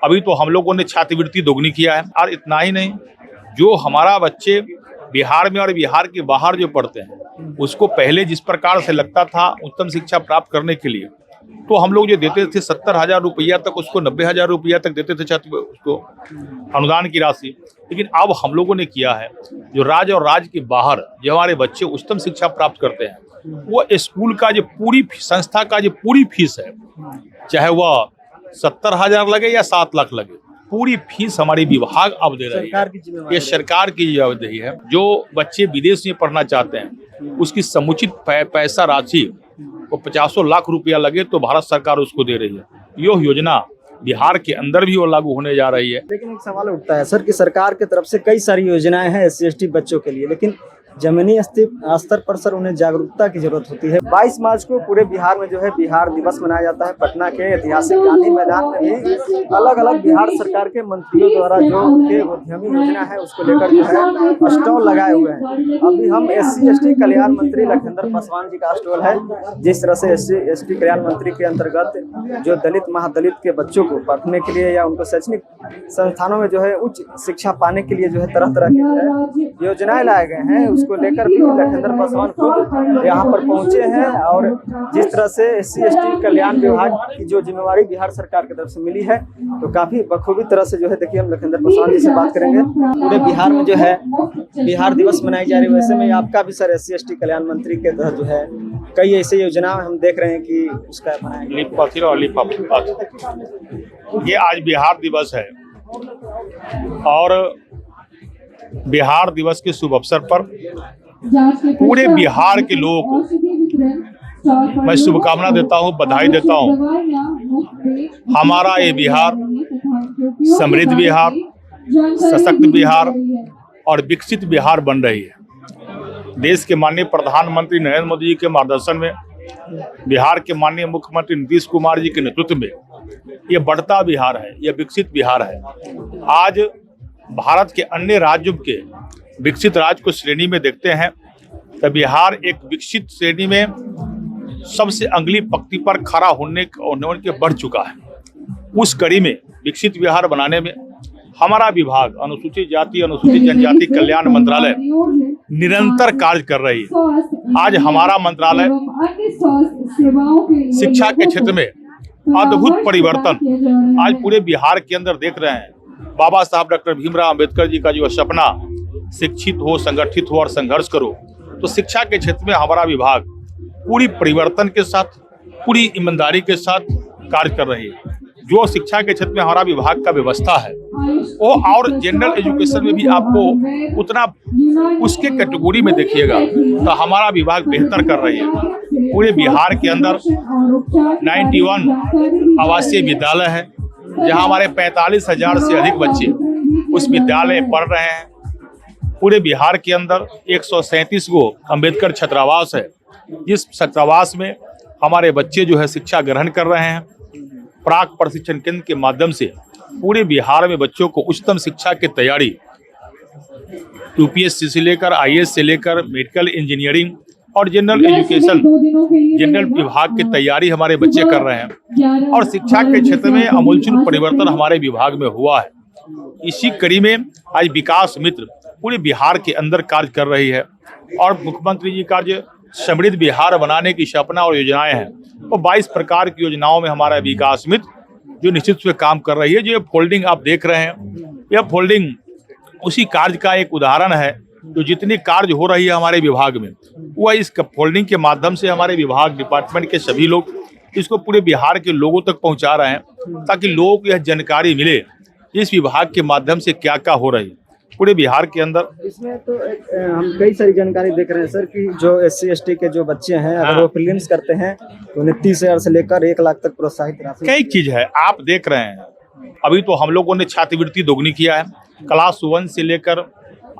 अभी तो हम लोगों ने छात्रवृत्ति दोगुनी किया है। और इतना ही नहीं, जो हमारा बच्चे बिहार में और बिहार के बाहर जो पढ़ते हैं उसको पहले जिस प्रकार से लगता था उत्तम शिक्षा प्राप्त करने के लिए, तो हम लोग जो देते थे 70,000 रुपया तक, उसको 90,000 रुपया तक देते थे छात्र उसको अनुदान की राशि। लेकिन अब हम लोगों ने किया है, जो राज्य और राज्य के बाहर जो हमारे बच्चे उच्चतम शिक्षा प्राप्त करते हैं, वो स्कूल का जो पूरी संस्था का जो पूरी फीस है, चाहे वह 70,000 लगे या 7 लाख लगे, पूरी फीस हमारी विभाग अब दे रही है। ये सरकार की जिम्मेदारी है। जो बच्चे विदेश में पढ़ना चाहते हैं उसकी समुचित पैसा राशि वो 50 लाख रुपया लगे तो भारत सरकार उसको दे रही है। यह योजना बिहार के अंदर भी वो लागू होने जा रही है। लेकिन एक सवाल उठता है सर कि सरकार की तरफ से कई सारी योजनाएं हैं SC/ST बच्चों के लिए, लेकिन जमीनी स्तर पर सर उन्हें जागरूकता की जरूरत होती है। 22 मार्च को पूरे बिहार में जो है बिहार दिवस मनाया जाता है। पटना के ऐतिहासिक गांधी मैदान में भी अलग अलग बिहार सरकार के मंत्रियों द्वारा जो उनके उद्यमी योजना है उसको लेकर जो है स्टॉल लगाए हुए हैं। अभी हम SC/ST कल्याण मंत्री लखिंदर पासवान जी का स्टॉल है। जिस तरह से SC/ST कल्याण मंत्री के अंतर्गत जो दलित महादलित के बच्चों को पढ़ने के लिए या उनको शैक्षणिक संस्थानों में जो है उच्च शिक्षा पाने के लिए जो है तरह तरह के योजनाएं लाए गए हैं, उसको लेकर भी लखिंदर पासवान खुद यहाँ पर पहुंचे हैं। और जिस तरह से SC/ST कल्याण विभाग की जो जिम्मेवारी बिहार सरकार की तरफ से मिली है, तो काफी बखूबी तरह से जो है देखिए हम लखिंदर पासवान जी से बात करेंगे। पूरे बिहार में जो है बिहार दिवस मनाई जा रही है, वैसे में आपका भी सर SC/ST कल्याण मंत्री के तहत जो है कई ऐसी योजना हम देख रहे हैं कि उसका ये आज बिहार दिवस है और बिहार दिवस के शुभ अवसर पर पूरे बिहार के लोगों को मैं शुभकामना देता हूं, बधाई देता हूं। हमारा ये बिहार समृद्ध बिहार, सशक्त बिहार और विकसित बिहार बन रही है। देश के माननीय प्रधानमंत्री नरेंद्र मोदी जी के मार्गदर्शन में, बिहार के माननीय मुख्यमंत्री नीतीश कुमार जी के नेतृत्व में ये बढ़ता बिहार है, ये विकसित बिहार है। आज भारत के अन्य राज्यों के विकसित राज्य को श्रेणी में देखते हैं तो बिहार एक विकसित श्रेणी में सबसे अगली पंक्ति पर खड़ा होने के बढ़ चुका है। उस कड़ी में विकसित बिहार बनाने में हमारा विभाग अनुसूचित जाति अनुसूचित जनजाति कल्याण मंत्रालय निरंतर कार्य कर रही है। आज हमारा मंत्रालय शिक्षा के क्षेत्र में अद्भुत परिवर्तन आज पूरे बिहार के अंदर देख रहे हैं। बाबा साहब डॉक्टर भीमराव अंबेडकर जी का जो सपना शिक्षित हो, संगठित हो और संघर्ष करो, तो शिक्षा के क्षेत्र में हमारा विभाग पूरी परिवर्तन के साथ, पूरी ईमानदारी के साथ कार्य कर रही है। जो शिक्षा के क्षेत्र में हमारा विभाग का व्यवस्था है वो और जनरल एजुकेशन में भी आपको उतना उसके कैटेगरी में देखिएगा तो हमारा विभाग बेहतर कर रही है। पूरे बिहार के अंदर 91 आवासीय विद्यालय है जहां हमारे 45,000 से अधिक बच्चे उस विद्यालय में पढ़ रहे हैं। पूरे बिहार के अंदर 137 गो अंबेडकर छात्रावास है, जिस छात्रावास में हमारे बच्चे जो है शिक्षा ग्रहण कर रहे हैं। प्राक प्रशिक्षण केंद्र के माध्यम से पूरे बिहार में बच्चों को उच्चतम शिक्षा की तैयारी UPSC से लेकर IAS से लेकर मेडिकल इंजीनियरिंग और जनरल एजुकेशन जनरल विभाग की तैयारी हमारे बच्चे कर रहे हैं। और शिक्षा के क्षेत्र में आमूलचूल परिवर्तन हमारे विभाग में हुआ है। इसी कड़ी में आज विकास मित्र पूरे बिहार के अंदर कार्य कर रही है और मुख्यमंत्री जी का जो समृद्ध बिहार बनाने की सपना और योजनाएं हैं वो 22 प्रकार की योजनाओं में हमारा विकास मित्र जो निश्चित रूप से काम कर रही है। जो फोल्डिंग आप देख रहे हैं, यह फोल्डिंग उसी कार्य का एक उदाहरण है। जो जितनी कार्य हो रही है हमारे विभाग में वह इस फोल्डिंग के माध्यम से हमारे विभाग डिपार्टमेंट के सभी लोग इसको पूरे बिहार के लोगों तक पहुंचा रहे हैं ताकि लोगों को यह जानकारी मिले इस विभाग के माध्यम से क्या क्या हो रही है पूरे बिहार के अंदर। इसमें तो हम कई सारी जानकारी देख रहे हैं सर कि जो SC/ST के जो बच्चे हैं अगर वो प्रीलिम्स करते हैं तो उन्हें 30,000 से लेकर 1 लाख तक प्रोत्साहित राशि कई चीज है आप देख रहे हैं। अभी तो हम लोगों ने छात्रवृत्ति दोगुनी किया है। क्लास 1 से लेकर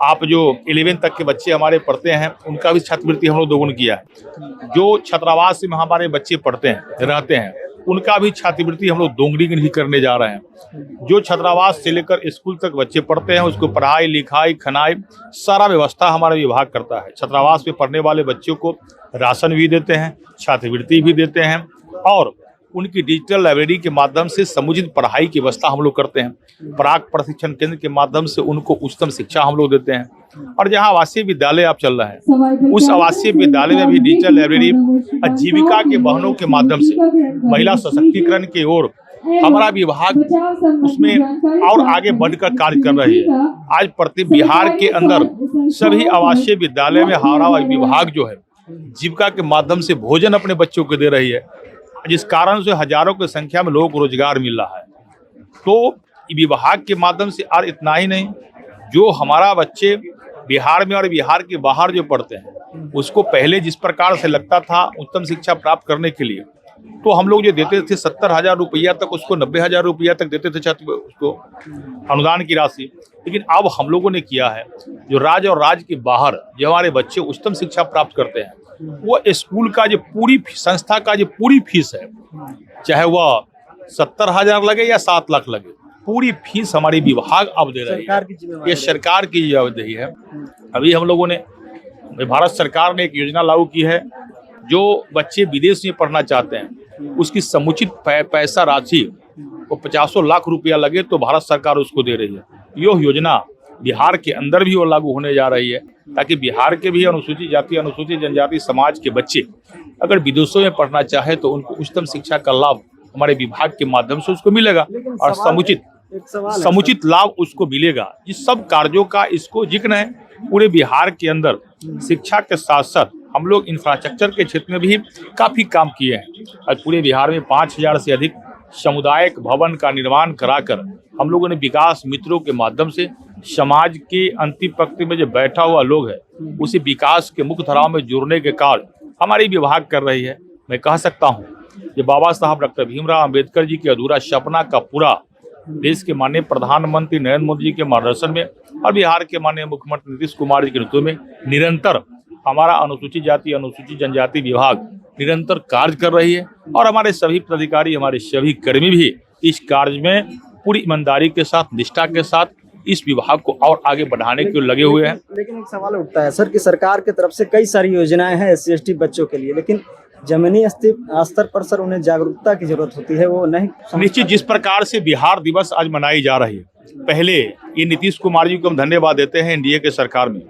आप जो 11 तक के बच्चे हमारे पढ़ते हैं उनका भी छात्रवृत्ति हम लोग दोगुनी किया है। जो छात्रावास में हमारे बच्चे पढ़ते हैं रहते हैं उनका भी छात्रवृत्ति हम लोग दोगुनी नहीं करने जा रहे हैं। जो छात्रावास से लेकर स्कूल तक बच्चे पढ़ते हैं उसको पढ़ाई लिखाई खनाई सारा व्यवस्था हमारा विभाग करता है। छात्रावास में पढ़ने वाले बच्चों को राशन भी देते हैं, छात्रवृत्ति भी देते हैं और उनकी डिजिटल लाइब्रेरी के माध्यम से समुचित पढ़ाई की व्यवस्था हम लोग करते हैं। प्राक प्रशिक्षण केंद्र के माध्यम से उनको उच्चतम शिक्षा हम लोग देते हैं। और जहां आवासीय विद्यालय आप चल रहे हैं, उस आवासीय विद्यालय में भी डिजिटल लाइब्रेरी आजीविका के वाहनों के माध्यम से महिला सशक्तिकरण की ओर हमारा विभाग उसमें और आगे बढ़कर कार्य कर रही है। आज प्रति बिहार के अंदर सभी आवासीय विद्यालय में हमारा विभाग जो है जीविका के माध्यम से भोजन अपने बच्चों को दे रही है, जिस कारण से हजारों की संख्या में लोगों को रोजगार मिल रहा है। तो विभाग के माध्यम से और इतना ही नहीं, जो हमारा बच्चे बिहार में और बिहार के बाहर जो पढ़ते हैं उसको पहले जिस प्रकार से लगता था उत्तम शिक्षा प्राप्त करने के लिए, तो हम लोग जो देते थे 70,000 रुपया तक, उसको 90,000 रुपया तक देते थे छात्र उसको अनुदान की राशि। लेकिन अब हम लोगों ने किया है, जो राज्य और राज्य के बाहर जो हमारे बच्चे उच्चतम शिक्षा प्राप्त करते हैं, वो स्कूल का जो पूरी संस्था का जो पूरी फीस है, चाहे वह 70,000 लगे या 7 लाख लगे, पूरी फीस हमारी विभाग अब दे रही है। ये सरकार की जवाबदेही है। अभी हम लोगों ने, भारत सरकार ने एक योजना लागू की है, जो बच्चे विदेश में पढ़ना चाहते हैं उसकी समुचित पैसा राशि को 50 लाख रुपया लगे तो भारत सरकार उसको दे रही है। यह योजना बिहार के अंदर भी वो लागू होने जा रही है, ताकि बिहार के भी अनुसूचित जाति अनुसूचित जनजाति समाज के बच्चे अगर विदेशों में पढ़ना चाहे तो उनको उच्चतम शिक्षा का लाभ हमारे विभाग के माध्यम से उसको मिलेगा और समुचित लाभ उसको मिलेगा। इस सब कार्यों का इसको जिक्र है। पूरे बिहार के अंदर शिक्षा के साथ साथ हम लोग इंफ्रास्ट्रक्चर के क्षेत्र में भी काफी काम किए हैं। आज पूरे बिहार में 5,000 से अधिक सामुदायिक भवन का निर्माण कराकर हम लोगों ने विकास मित्रों के माध्यम से समाज के अंतिम पंक्ति में जो बैठा हुआ लोग है उसे विकास के मुख्य धाराओं में जोड़ने के कार्य हमारी विभाग कर रही है। मैं कह सकता हूँ ये बाबा साहब डॉक्टर भीमराव अम्बेडकर जी के अधूरा सपना का पूरा देश के माननीय प्रधानमंत्री नरेंद्र मोदी जी के मार्गदर्शन में और बिहार के माननीय मुख्यमंत्री नीतीश कुमार जी के नेतृत्व में निरंतर हमारा अनुसूचित जाति अनुसूचित जनजाति विभाग निरंतर कार्य कर रही है। और हमारे सभी पदाधिकारी, हमारे सभी कर्मी भी इस कार्य में पूरी ईमानदारी के साथ, निष्ठा के साथ इस विभाग को और आगे बढ़ाने के लिए लगे हुए हैं। लेकिन एक सवाल उठता है सर कि सरकार की तरफ से कई सारी योजनाएं हैं SC/ST बच्चों के लिए, लेकिन जमीनी स्तर पर सर उन्हें जागरूकता की जरूरत होती है, वो नहीं। निश्चित जिस प्रकार से बिहार दिवस आज मनाई जा रही है, पहले ये नीतीश कुमार जी को हम धन्यवाद देते हैं एनडीए के सरकार में,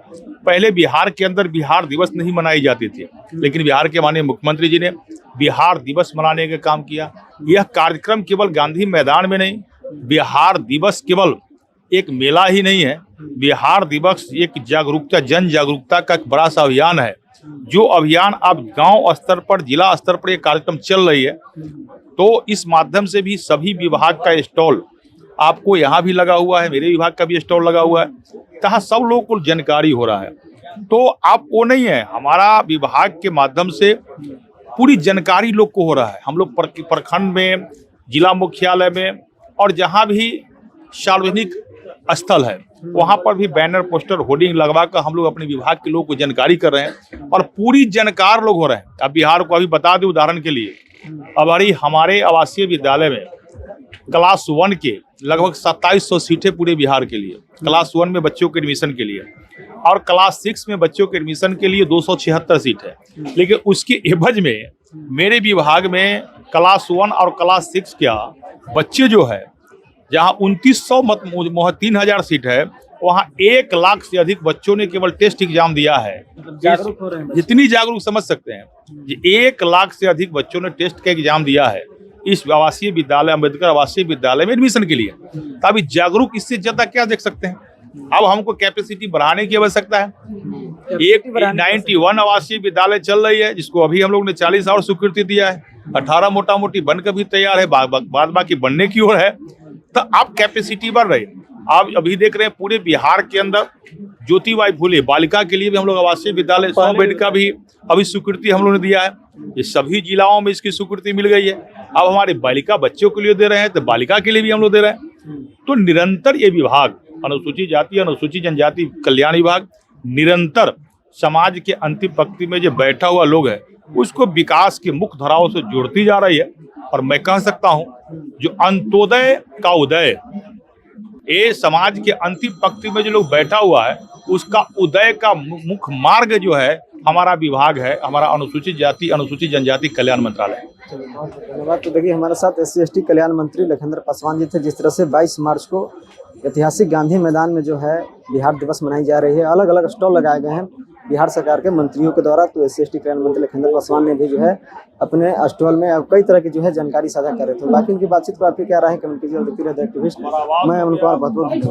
पहले बिहार के अंदर बिहार दिवस नहीं मनाई जाती थी, लेकिन बिहार के माननीय मुख्यमंत्री जी ने बिहार दिवस मनाने का काम किया। यह कार्यक्रम केवल गांधी मैदान में नहीं, बिहार दिवस केवल एक मेला ही नहीं है, बिहार दिवस एक जागरूकता, जन जागरूकता का एक बड़ा सा अभियान है। जो अभियान अब गांव स्तर पर, जिला स्तर पर ये कार्यक्रम चल रही है, तो इस माध्यम से भी सभी विभाग का स्टॉल आपको यहाँ भी लगा हुआ है, मेरे विभाग का भी स्टॉल लगा हुआ है, तहाँ सब लोगों को जानकारी हो रहा है। तो आप वो नहीं है, हमारा विभाग के माध्यम से पूरी जानकारी लोग को हो रहा है। हम लोग प्रखंड में, जिला मुख्यालय में और जहाँ भी सार्वजनिक स्थल है वहां पर भी बैनर, पोस्टर, होर्डिंग लगवा कर हम लोग अपने विभाग के लोगों को जानकारी कर रहे हैं और पूरी जानकार लोग हो रहे हैं। अब बिहार को अभी बता दें उदाहरण के लिए, अब हमारे आवासीय विद्यालय में क्लास 1 के लगभग 2700 सीटें पूरे बिहार के लिए, क्लास 1 में बच्चों के एडमिशन के लिए, और क्लास 6 में बच्चों के एडमिशन के लिए 276 सीट है। लेकिन उसके एवज में मेरे विभाग में क्लास 1 और क्लास 6 क्या बच्चे जो है, जहां 2900 3000 सीट है, वहां 1 लाख से अधिक बच्चों ने केवल टेस्ट एग्जाम दिया है। जागरूक हो रहे हैं, जितनी जागरूक समझ सकते हैं, 1 लाख से अधिक बच्चों ने टेस्ट का एग्जाम दिया है इस आवासीय विद्यालय, अम्बेडकर आवासीय विद्यालय में एडमिशन के लिए। तो अभी जागरूक इससे ज्यादा क्या देख सकते हैं। अब हमको कैपेसिटी बढ़ाने की आवश्यकता है। एक 91 आवासीय विद्यालय चल रही है, जिसको अभी हम लोग ने 40 और स्वीकृति दिया है, 18 मोटा मोटी बनकर भी तैयार है, बाद बाकी बनने की ओर है। तो अब कैपेसिटी बढ़ रही है। आप अभी देख रहे हैं पूरे बिहार के अंदर ज्योतिबाई फुले बालिका के लिए भी हम लोग आवासीय विद्यालय 100 बेड का भी अभी स्वीकृति हम लोग ने दिया है। ये सभी जिलाओं में इसकी स्वीकृति मिल गई है। अब हमारे बालिका बच्चों के लिए दे रहे हैं, तो बालिका के लिए भी हम लोग दे रहे हैं। तो निरंतर ये विभाग, अनुसूचित जाति अनुसूचित जनजाति कल्याण विभाग, निरंतर समाज के अंतिम पंक्ति में जो बैठा हुआ लोग है उसको विकास के मुख्य धाराओं से जोड़ती जा रही है। और मैं कह सकता हूं, जो अंत्योदय का उदय, ये समाज के अंतिम पंक्ति में जो लोग बैठा हुआ है उसका उदय का मुख्य मार्ग जो है हमारा विभाग है, हमारा अनुसूचित जाति अनुसूचित जनजाति कल्याण मंत्रालय। चलिए, बहुत बहुत धन्यवाद। तो देखिए हमारे साथ SC/ST कल्याण मंत्री लखिंदर पासवान जी थे। जिस तरह से 22 मार्च को ऐतिहासिक गांधी मैदान में जो है बिहार दिवस मनाई जा रही है, अलग अलग स्टॉल लगाए गए हैं बिहार सरकार के मंत्रियों के द्वारा। तो SC/ST कल्याण मंत्री लखिंदर पासवान ने भी जो है अपने स्टॉल में कई तरह की जो है जानकारी साझा कर रहे थे। बाकी उनकी बातचीत पर आपकी क्या राय है कमेंट कीजिए और देखते रहिए द एक्टिविस्ट। मैं उनको बहुत बहुत धन्यवाद।